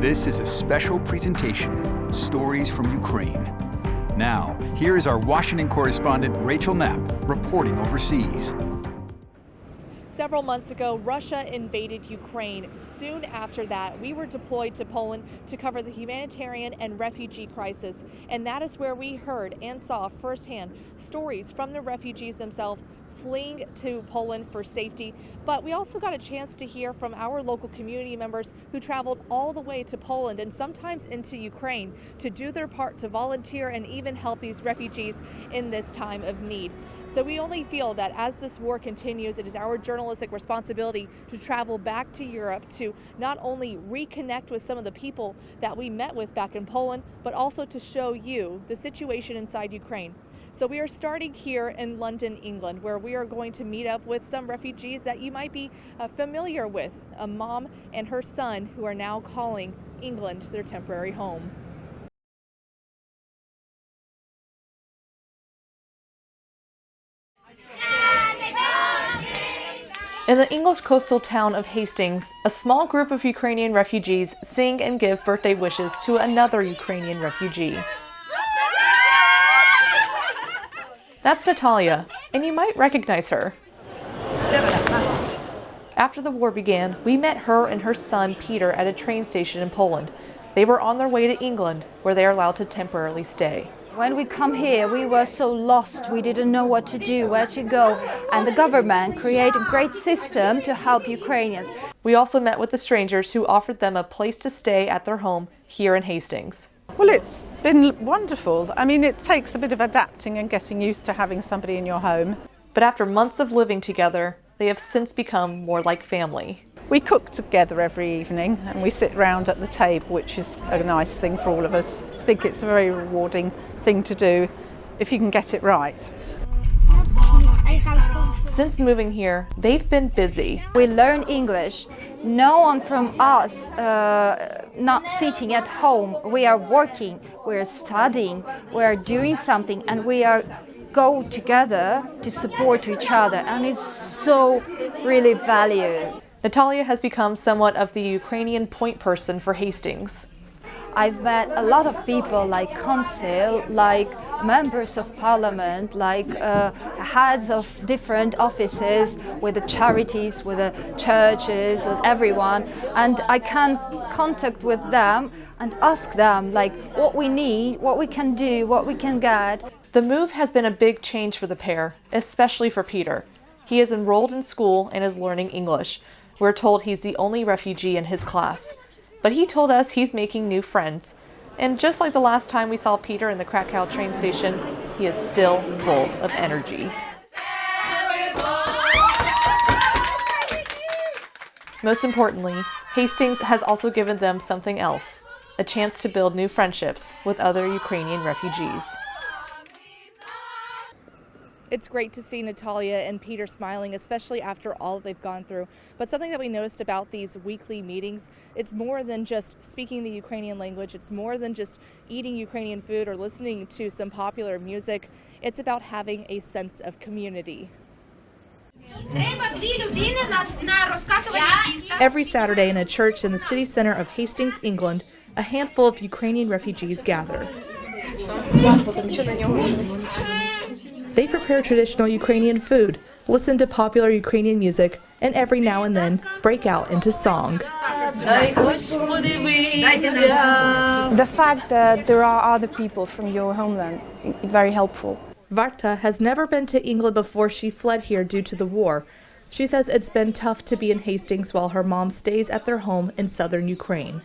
This is a special presentation, Stories from Ukraine. Now, here is our Washington correspondent Rachel Knapp reporting overseas. Several months ago, Russia invaded Ukraine. Soon after that, we were deployed to Poland to cover the humanitarian and refugee crisis. And that is where we heard and saw firsthand stories from the refugees themselves fleeing to Poland for safety. But we also got a chance to hear from our local community members who traveled all the way to Poland and sometimes into Ukraine to do their part to volunteer and even help these refugees in this time of need. So we only feel that as this war continues, it is our journalistic responsibility to travel back to Europe to not only reconnect with some of the people that we met with back in Poland, but also to show you the situation inside Ukraine. So we are starting here in London, England, where we are going to meet up with some refugees that you might be familiar with, a mom and her son who are now calling England their temporary home. In the English coastal town of Hastings, a small group of Ukrainian refugees sing and give birthday wishes to another Ukrainian refugee. That's Natalia, and you might recognize her. After the war began, we met her and her son Peter at a train station in Poland. They were on their way to England, where they are allowed to temporarily stay. When we come here, we were so lost. We didn't know what to do, where to go. And the government created a great system to help Ukrainians. We also met with the strangers who offered them a place to stay at their home here in Hastings. Well, it's been wonderful. I mean, it takes a bit of adapting and getting used to having somebody in your home. But after months of living together, they have since become more like family. We cook together every evening and we sit round at the table, which is a nice thing for all of us. I think it's a very rewarding thing to do if you can get it right. Since moving here, they've been busy. We learn English. No one from us not sitting at home. We are working, we are studying, we are doing something, and we are go together to support each other, and it's so really valued. Natalia has become somewhat of the Ukrainian point person for Hastings. I've met a lot of people like council, like members of parliament, like heads of different offices with the charities, with the churches, and everyone. And I can contact with them and ask them like what we need, what we can do, what we can get. The move has been a big change for the pair, especially for Peter. He is enrolled in school and is learning English. We're told he's the only refugee in his class. But he told us he's making new friends. And just like the last time we saw Peter in the Krakow train station, he is still full of energy. Most importantly, Hastings has also given them something else, a chance to build new friendships with other Ukrainian refugees. It's great to see Natalia and Peter smiling, especially after all they've gone through. But something that we noticed about these weekly meetings, it's more than just speaking the Ukrainian language. It's more than just eating Ukrainian food or listening to some popular music. It's about having a sense of community. Every Saturday in a church in the city center of Hastings, England, a handful of Ukrainian refugees gather. They prepare traditional Ukrainian food, listen to popular Ukrainian music, and every now and then break out into song. The fact that there are other people from your homeland is very helpful. Varta has never been to England before she fled here due to the war. She says it's been tough to be in Hastings while her mom stays at their home in southern Ukraine.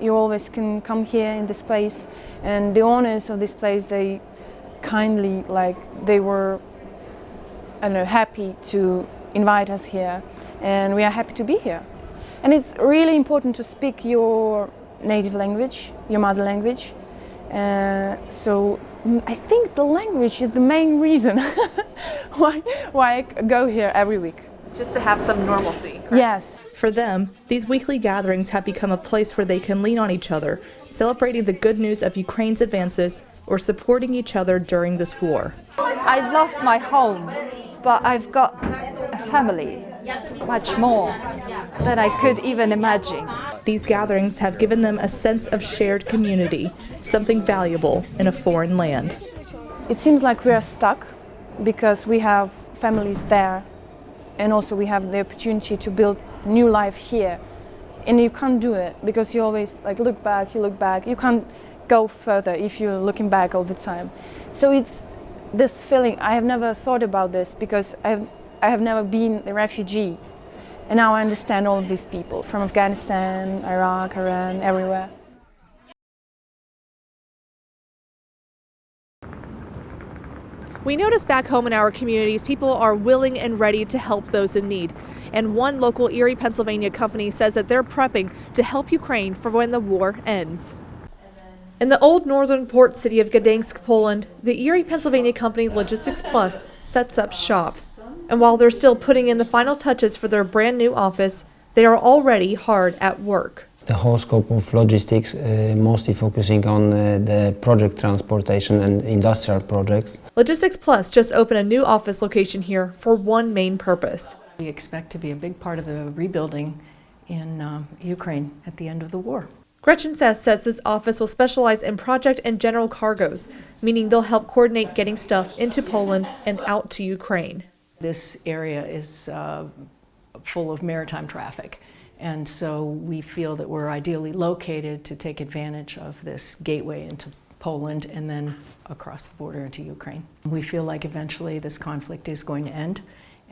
You always can come here in this place, and the owners of this place, they kindly, they were, happy to invite us here, and we are happy to be here. And it's really important to speak your native language, your mother language. So I think the language is the main reason why I go here every week. Just to have some normalcy, correct? Yes. For them, these weekly gatherings have become a place where they can lean on each other, celebrating the good news of Ukraine's advances or supporting each other during this war. I lost my home, but I've got a family much more than I could even imagine. These gatherings have given them a sense of shared community, something valuable in a foreign land. It seems like we are stuck because we have families there, and also we have the opportunity to build new life here. And you can't do it because you always look back, you can't go further if you're looking back all the time. So it's this feeling. I have never thought about this because I have never been a refugee, and now I understand all of these people from Afghanistan, Iraq, Iran, everywhere. We notice back home in our communities, people are willing and ready to help those in need. And one local Erie, Pennsylvania company says that they're prepping to help Ukraine for when the war ends. In the old northern port city of Gdańsk, Poland, the Erie, Pennsylvania company Logistics Plus sets up shop. And while they're still putting in the final touches for their brand new office, they are already hard at work. The whole scope of logistics, mostly focusing on the project transportation and industrial projects. Logistics Plus just opened a new office location here for one main purpose. We expect to be a big part of the rebuilding in Ukraine at the end of the war. Gretchen Seth says this office will specialize in project and general cargoes, meaning they'll help coordinate getting stuff into Poland and out to Ukraine. This area is full of maritime traffic, and so we feel that we're ideally located to take advantage of this gateway into Poland and then across the border into Ukraine. We feel like eventually this conflict is going to end,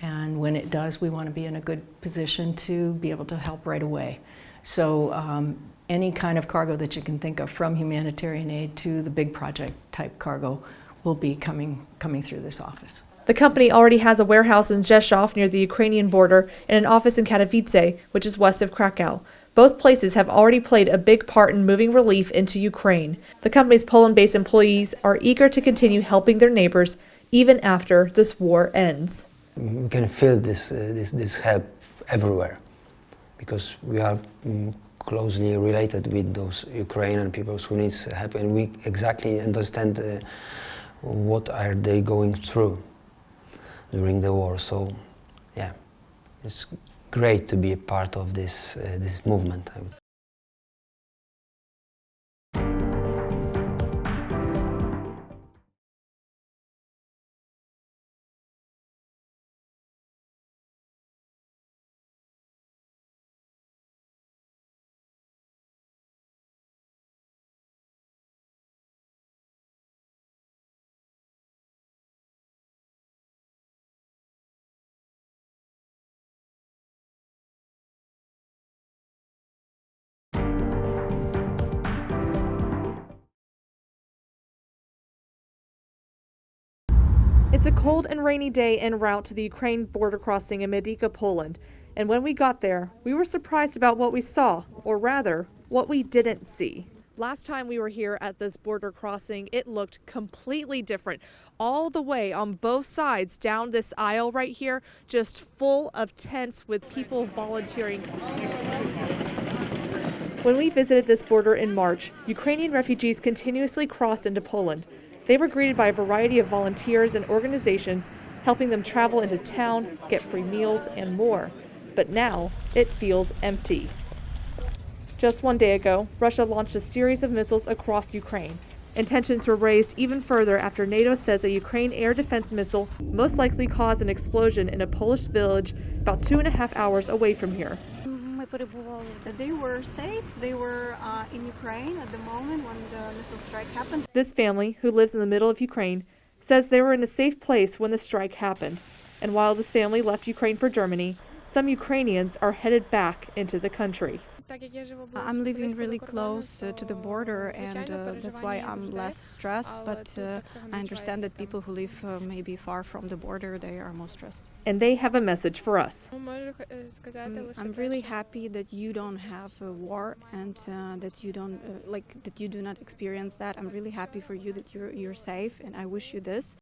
and when it does, we want to be in a good position to be able to help right away. So any kind of cargo that you can think of, from humanitarian aid to the big project type cargo, will be coming through this office. The company already has a warehouse in Rzeszów near the Ukrainian border and an office in Katowice, which is west of Krakow. Both places have already played a big part in moving relief into Ukraine. The company's Poland-based employees are eager to continue helping their neighbors even after this war ends. We can feel this help everywhere because we are closely related with those Ukrainian people who need help, and we exactly understand what are they going through during the war. So yeah, it's great to be a part of this movement. It's a cold and rainy day en route to the Ukraine border crossing in Medyka, Poland. And when we got there, we were surprised about what we saw, or rather, what we didn't see. Last time we were here at this border crossing, it looked completely different. All the way on both sides down this aisle right here, just full of tents with people volunteering. When we visited this border in March, Ukrainian refugees continuously crossed into Poland. They were greeted by a variety of volunteers and organizations, helping them travel into town, get free meals, and more. But now, it feels empty. Just one day ago, Russia launched a series of missiles across Ukraine. And tensions were raised even further after NATO says a Ukraine air defense missile most likely caused an explosion in a Polish village about 2.5 hours away from here. They were safe. They were in Ukraine at the moment when the missile strike happened. This family, who lives in the middle of Ukraine, says they were in a safe place when the strike happened. And while this family left Ukraine for Germany, some Ukrainians are headed back into the country. I'm living really close to the border, and that's why I'm less stressed, but I understand that people who live maybe far from the border, they are more stressed. And they have a message for us. I'm really happy that you don't have a war and that you don't that you do not experience that. I'm really happy for you that you're safe, and I wish you this.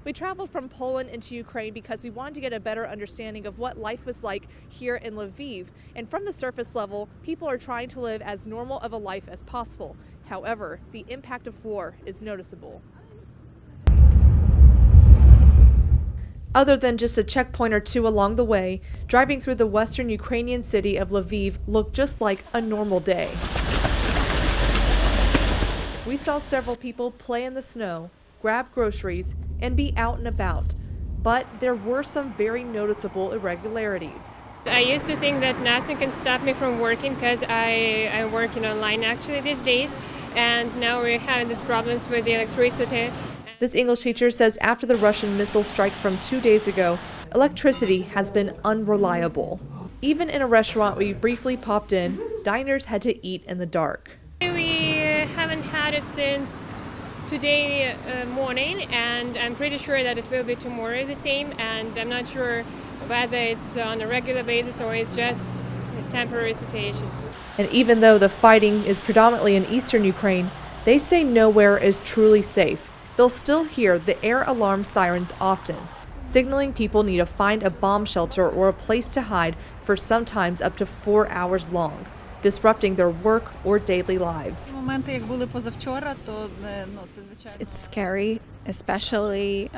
We traveled from Poland into Ukraine because we wanted to get a better understanding of what life was like here in Lviv. And from the surface level, people are trying to live as normal of a life as possible. However, the impact of war is noticeable. Other than just a checkpoint or two along the way, driving through the western Ukrainian city of Lviv looked just like a normal day. We saw several people play in the snow, grab groceries, and be out and about. But there were some very noticeable irregularities. I used to think that nothing can stop me from working because I'm working online actually these days, and now we're having these problems with the electricity. This English teacher says after the Russian missile strike from 2 days ago, electricity has been unreliable. Even in a restaurant we briefly popped in, diners had to eat in the dark. We haven't had it since today morning, and I'm pretty sure that it will be tomorrow the same, and I'm not sure whether it's on a regular basis or it's just a temporary situation. And even though the fighting is predominantly in eastern Ukraine, they say nowhere is truly safe. They'll still hear the air alarm sirens often, signaling people need to find a bomb shelter or a place to hide for sometimes up to 4 hours long, disrupting their work or daily lives. It's scary, especially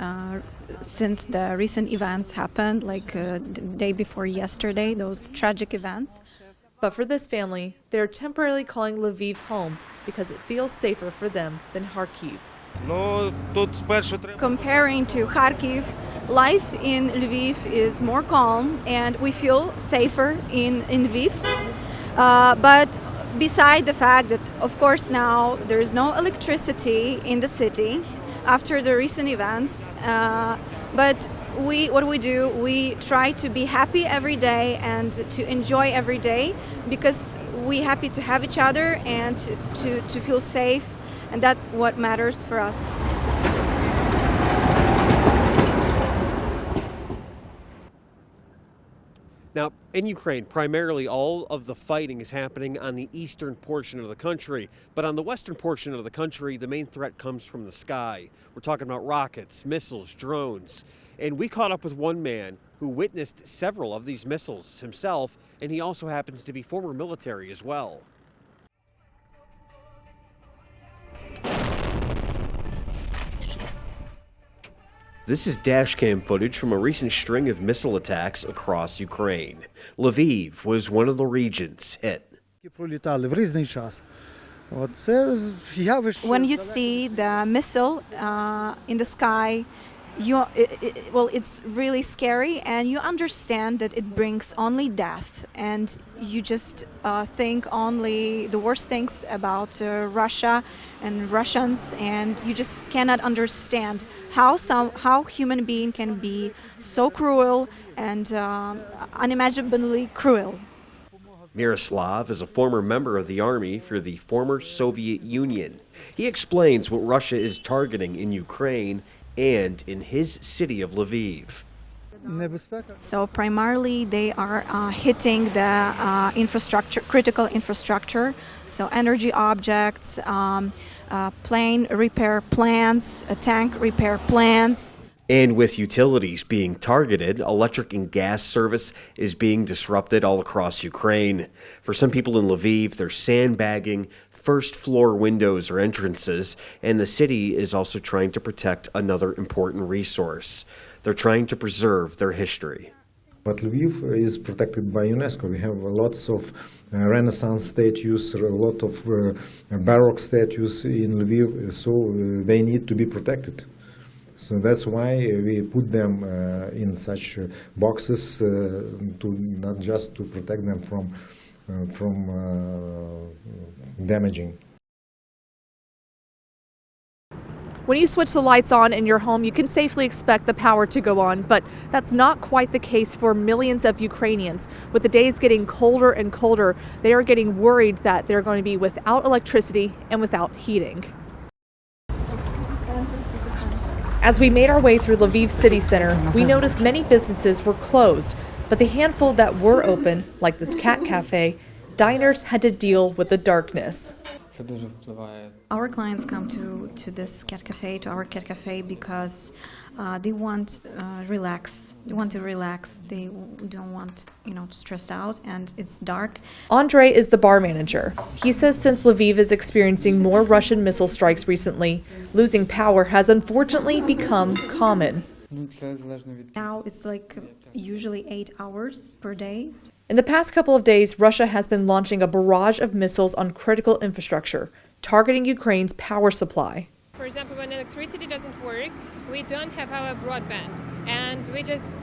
since the recent events happened, like the day before yesterday, those tragic events. But for this family, they're temporarily calling Lviv home because it feels safer for them than Kharkiv. Comparing to Kharkiv, life in Lviv is more calm and we feel safer in Lviv. But beside the fact that, of course, now there is no electricity in the city after the recent events, but what we do, we try to be happy every day and to enjoy every day because we're happy to have each other and to feel safe, and that's what matters for us. Now, in Ukraine, primarily all of the fighting is happening on the eastern portion of the country. But on the western portion of the country, the main threat comes from the sky. We're talking about rockets, missiles, drones. And we caught up with one man who witnessed several of these missiles himself, and he also happens to be former military as well. This is dashcam footage from a recent string of missile attacks across Ukraine. Lviv was one of the regions hit. When you see the missile in the sky, it's really scary, and you understand that it brings only death, and you just think only the worst things about Russia and Russians, and you just cannot understand how human being can be so cruel and unimaginably cruel. Miroslav is a former member of the army for the former Soviet Union. He explains what Russia is targeting in Ukraine and in his city of Lviv. So primarily they are hitting the infrastructure, critical infrastructure, so energy objects, plane repair plants, tank repair plants. And with utilities being targeted, electric and gas service is being disrupted all across Ukraine. For some people in Lviv, they're sandbagging first floor windows or entrances, and the city is also trying to protect another important resource. They're trying to preserve their history. But Lviv is protected by UNESCO. We have lots of Renaissance statues, a lot of Baroque statues in Lviv, so they need to be protected. So that's why we put them in such boxes, not just to protect them from damaging. When you switch the lights on in your home, you can safely expect the power to go on, but that's not quite the case for millions of Ukrainians. With the days getting colder and colder, they are getting worried that they're going to be without electricity and without heating. As we made our way through Lviv city center, we noticed many businesses were closed, but the handful that were open, like this cat cafe, diners had to deal with the darkness. Our clients come to this cat cafe, to our cat cafe, because they want relax. They want to relax. They don't want, stressed out, and it's dark. Andre is the bar manager. He says since Lviv is experiencing more Russian missile strikes recently, losing power has unfortunately become common. Now it's like usually 8 hours per day. In the past couple of days, Russia has been launching a barrage of missiles on critical infrastructure, targeting Ukraine's power supply. For example, when electricity doesn't work, we don't have our broadband, and we just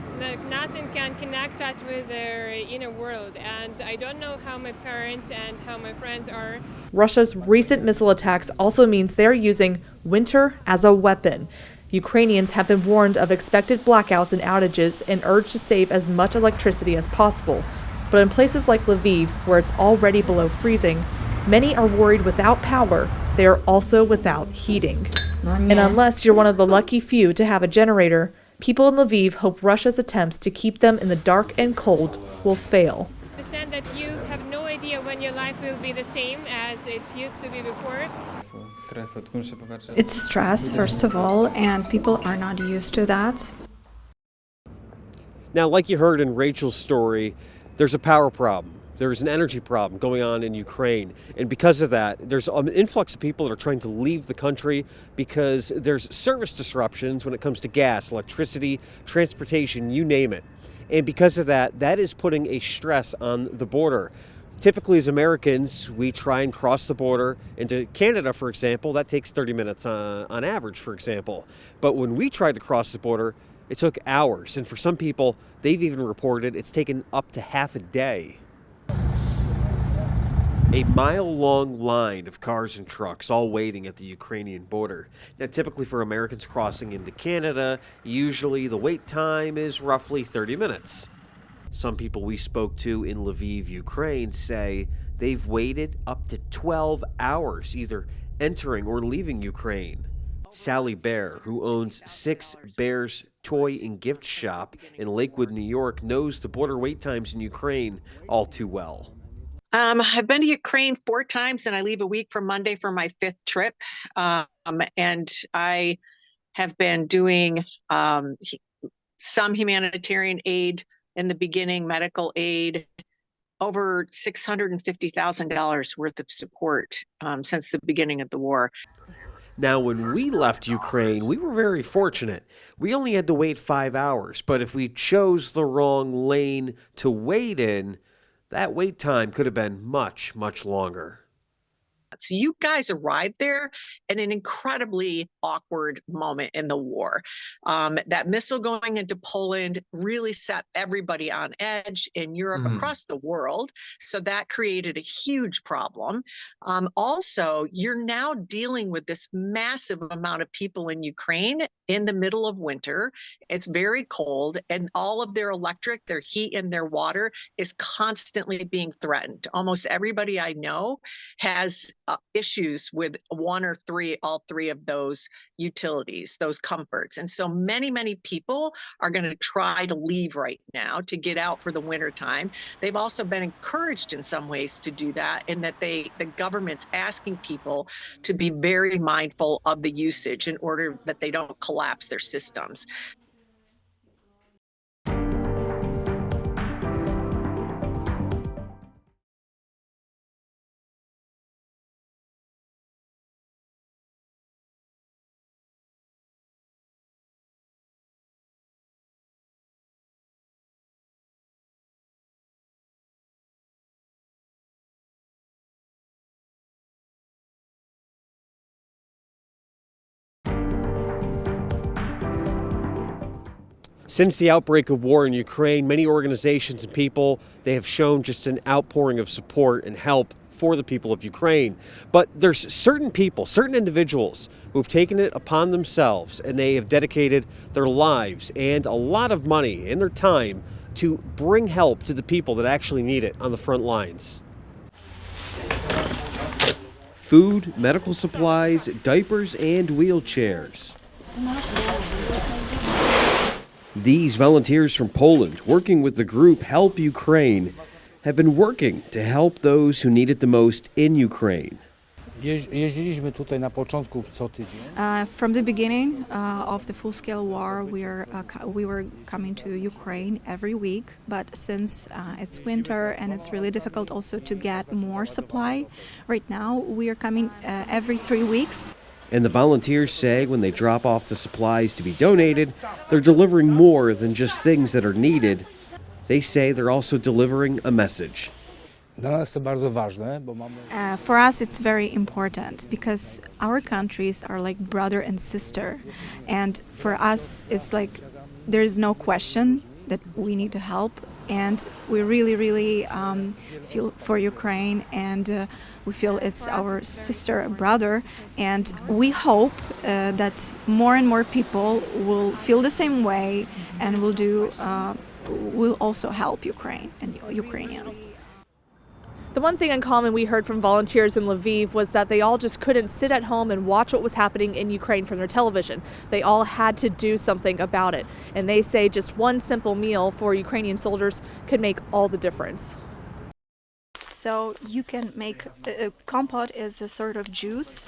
nothing can connect us with their inner world. And I don't know how my parents and how my friends are. Russia's recent missile attacks also means they're using winter as a weapon. Ukrainians have been warned of expected blackouts and outages and urged to save as much electricity as possible. But in places like Lviv, where it's already below freezing, many are worried without power, they are also without heating. And unless you're one of the lucky few to have a generator, people in Lviv hope Russia's attempts to keep them in the dark and cold will fail. Understand that you have no idea when your life will be the same as it used to be before. It's stress, first of all, and people are not used to that. Now, like you heard in Rachel's story, there's a power problem. There's an energy problem going on in Ukraine. And because of that, there's an influx of people that are trying to leave the country because there's service disruptions when it comes to gas, electricity, transportation, you name it. And because of that, that is putting a stress on the border. Typically, as Americans, we try and cross the border into Canada, for example. That takes 30 minutes on average, for example. But when we tried to cross the border, it took hours. And for some people, they've even reported it's taken up to half a day. A mile-long line of cars and trucks all waiting at the Ukrainian border. Now, typically for Americans crossing into Canada, usually the wait time is roughly 30 minutes. Some people we spoke to in Lviv, Ukraine, say they've waited up to 12 hours, either entering or leaving Ukraine. Sally Bear, who owns 6 Bears Toy and Gift Shop in Lakewood, New York, knows the border wait times in Ukraine all too well. I've been to Ukraine 4 times, and I leave a week from Monday for my 5th trip. And I have been doing some humanitarian aid in the beginning, medical aid, over $650,000 worth of support since the beginning of the war. Now, when we left Ukraine, we were very fortunate. We only had to wait 5 hours, but if we chose the wrong lane to wait in, that wait time could have been much, much longer. So you guys arrived there in an incredibly awkward moment in the war. That missile going into Poland really set everybody on edge in Europe, across the world. So that created a huge problem. Also, you're now dealing with this massive amount of people in Ukraine in the middle of winter. It's very cold, and all of their electric, their heat, and their water is constantly being threatened. Almost everybody I know has issues with one or all three of those utilities, those comforts. And so many, many people are going to try to leave right now to get out for the winter time. They've also been encouraged in some ways to do that, in that the government's asking people to be very mindful of the usage in order that they don't collapse their systems. Since the outbreak of war in Ukraine, many organizations and people, they have shown just an outpouring of support and help for the people of Ukraine. But there's certain people, certain individuals who have taken it upon themselves, and they have dedicated their lives and a lot of money and their time to bring help to the people that actually need it on the front lines. Food, medical supplies, diapers, and wheelchairs. These volunteers from Poland, working with the group Help Ukraine, have been working to help those who need it the most in Ukraine. From the beginning of the full-scale war, we were coming to Ukraine every week, but since it's winter and it's really difficult also to get more supply, right now we are coming every 3 weeks. And the volunteers say when they drop off the supplies to be donated, they're delivering more than just things that are needed. They say they're also delivering a message. For us, it's very important because our countries are like brother and sister. And for us, it's like there is no question that we need to help. And we really, really feel for Ukraine, and we feel it's our sister and brother. And we hope that more and more people will feel the same way and will also help Ukraine and Ukrainians. The one thing in common we heard from volunteers in Lviv was that they all just couldn't sit at home and watch what was happening in Ukraine from their television. They all had to do something about it. And they say just one simple meal for Ukrainian soldiers could make all the difference. So you can make compote is a sort of juice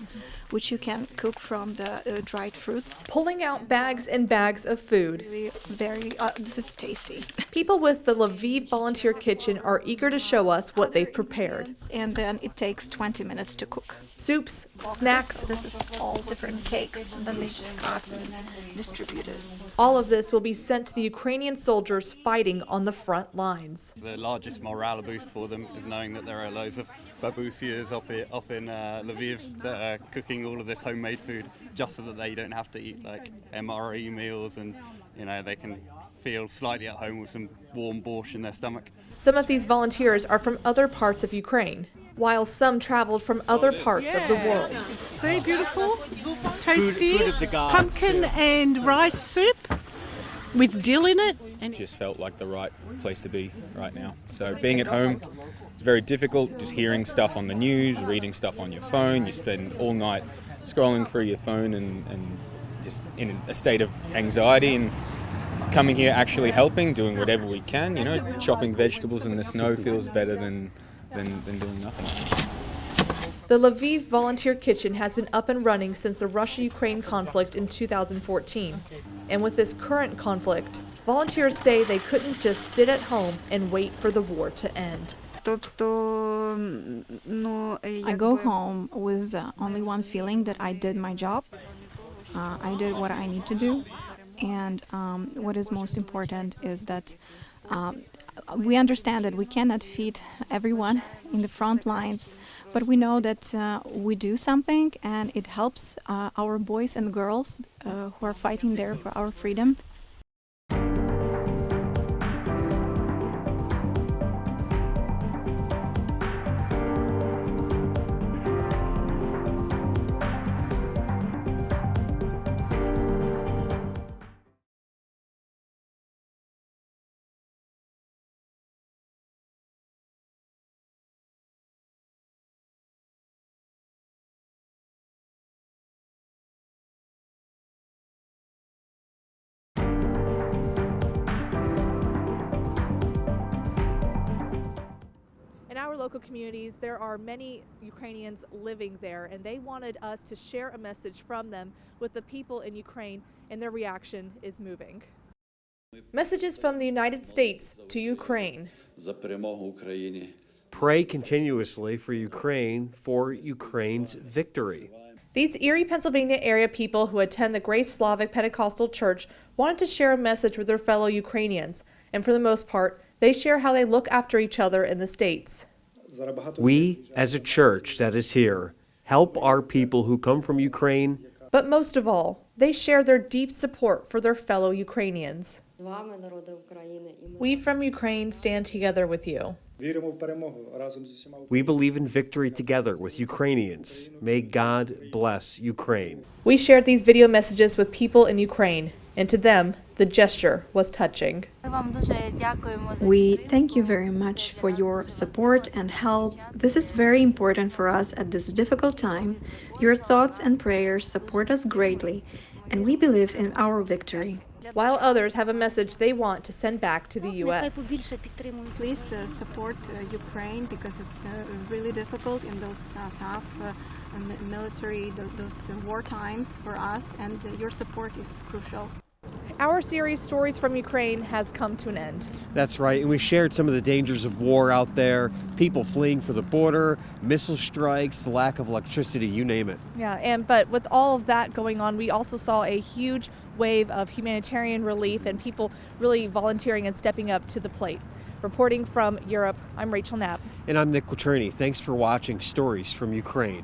which you can cook from the dried fruits. Pulling out bags and bags of food. This is tasty. People with the Lviv Volunteer Kitchen are eager to show us what they've prepared. And then it takes 20 minutes to cook. Soups, snacks. This is all different cakes, and then they just cut and distribute it. All of this will be sent to the Ukrainian soldiers fighting on the front lines. The largest morale boost for them is knowing that there are loads of babusias up in Lviv that are cooking all of this homemade food just so that they don't have to eat like MRE meals, and they can feel slightly at home with some warm borscht in their stomach. Some of these volunteers are from other parts of Ukraine, while some traveled from other parts of the world. See, beautiful, tasty, pumpkin and rice soup with dill in it. And just felt like the right place to be right now. So being at home, it's very difficult, just hearing stuff on the news, reading stuff on your phone. You spend all night scrolling through your phone and just in a state of anxiety, and coming here actually helping, doing whatever we can, chopping vegetables in the snow feels better than doing nothing. The Lviv Volunteer Kitchen has been up and running since the Russia-Ukraine conflict in 2014. And with this current conflict, volunteers say they couldn't just sit at home and wait for the war to end. I go home with only one feeling, that I did my job. I did what I need to do. And what is most important is that we understand that we cannot feed everyone in the front lines, but we know that we do something, and it helps our boys and girls who are fighting there for our freedom. In our local communities, there are many Ukrainians living there, and they wanted us to share a message from them with the people in Ukraine, and their reaction is moving. Messages from the United States to Ukraine. Pray continuously for Ukraine's victory. These Erie, Pennsylvania area people who attend the Grace Slavic Pentecostal Church wanted to share a message with their fellow Ukrainians, and for the most part, they share how they look after each other in the States. We, as a church that is here, help our people who come from Ukraine. But most of all, they share their deep support for their fellow Ukrainians. We from Ukraine stand together with you. We believe in victory together with Ukrainians. May God bless Ukraine. We shared these video messages with people in Ukraine, and to them, the gesture was touching. We thank you very much for your support and help. This is very important for us at this difficult time. Your thoughts and prayers support us greatly, and we believe in our victory. While others have a message they want to send back to the U.S. Please support Ukraine, because it's really difficult in those tough military, those war times for us, and your support is crucial. our series, Stories from Ukraine, has come to an end. That's right, and we shared some of the dangers of war out there, people fleeing for the border, missile strikes, the lack of electricity, you name it. Yeah, but with all of that going on, we also saw a huge wave of humanitarian relief and people really volunteering and stepping up to the plate. Reporting from Europe, I'm Rachel Knapp. And I'm Nick Quatrini. Thanks for watching Stories from Ukraine.